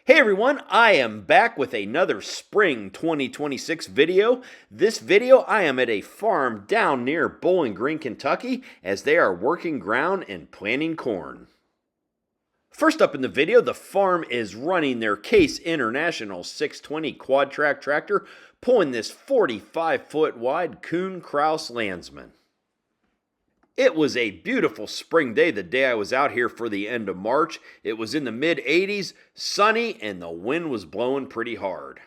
Hey everyone, I am back with another spring 2026 video. This video, I am at a farm down near Bowling Green, Kentucky, as they are working ground and planting corn. First up in the video, the farm is running their Case International 620 quad track tractor, pulling this 45-foot wide Kuhn Krause Landsman. It was a beautiful spring day the day I was out here for the end of March. It was in the mid-80s, sunny, and the wind was blowing pretty hard.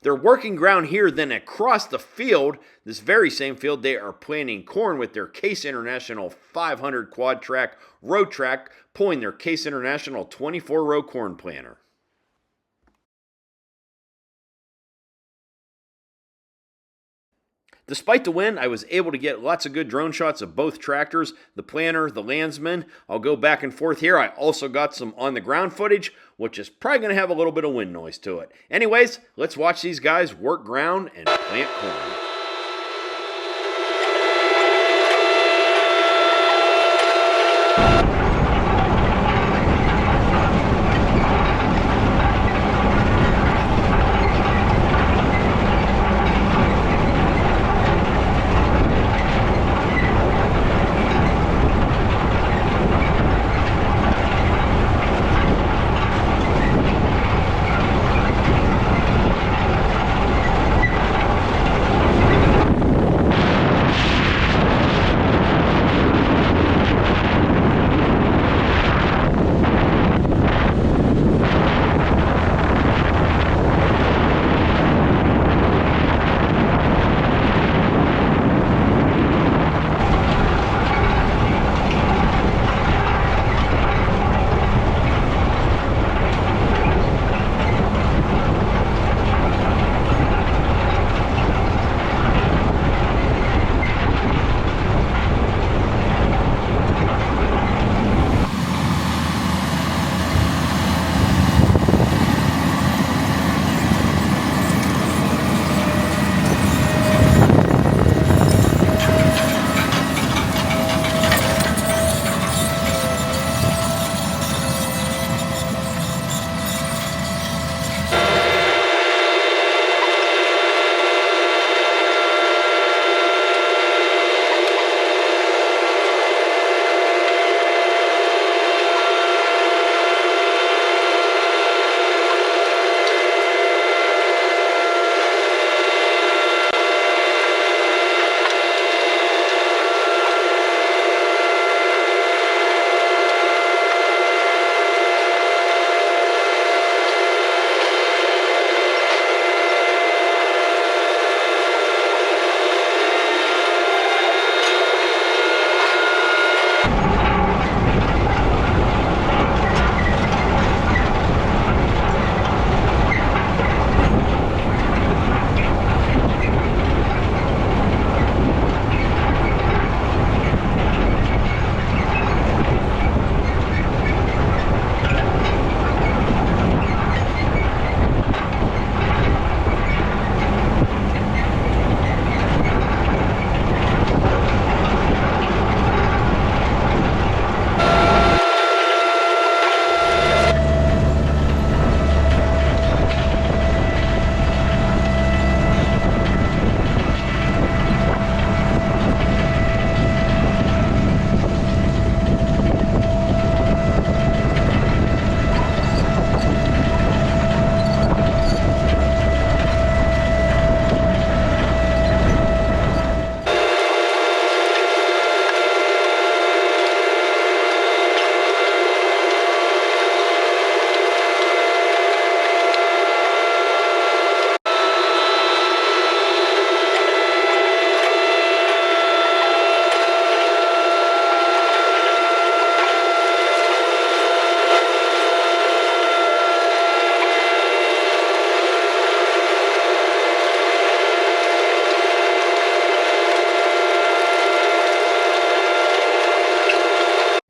They're working ground here, then across the field, this very same field, they are planting corn with their Case International 500 quad track row track, pulling their Case International 24-row corn planter. Despite the wind, I was able to get lots of good drone shots of both tractors, the planter, the Landsman. I'll go back and forth here. I also got some on the ground footage, which is probably going to have a little bit of wind noise to it. Anyways, let's watch these guys work ground and plant corn.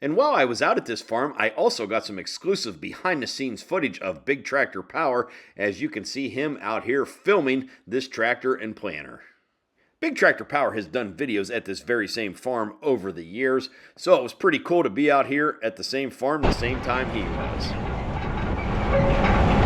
And while I was out at this farm, I also got some exclusive behind-the-scenes footage of Big Tractor Power, as you can see him out here filming this tractor and planter. Big Tractor Power has done videos at this very same farm over the years, so it was pretty cool to be out here at the same farm the same time he was.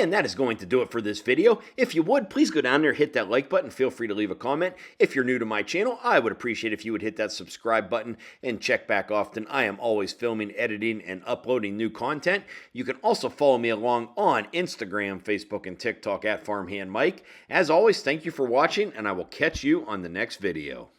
And that is going to do it for this video. If you would, please go down there, hit that like button. Feel free to leave a comment. If you're new to my channel, I would appreciate if you would hit that subscribe button and check back often. I am always filming, editing, and uploading new content. You can also follow me along on Instagram, Facebook, and TikTok at Farmhand Mike. As always, thank you for watching, and I will catch you on the next video.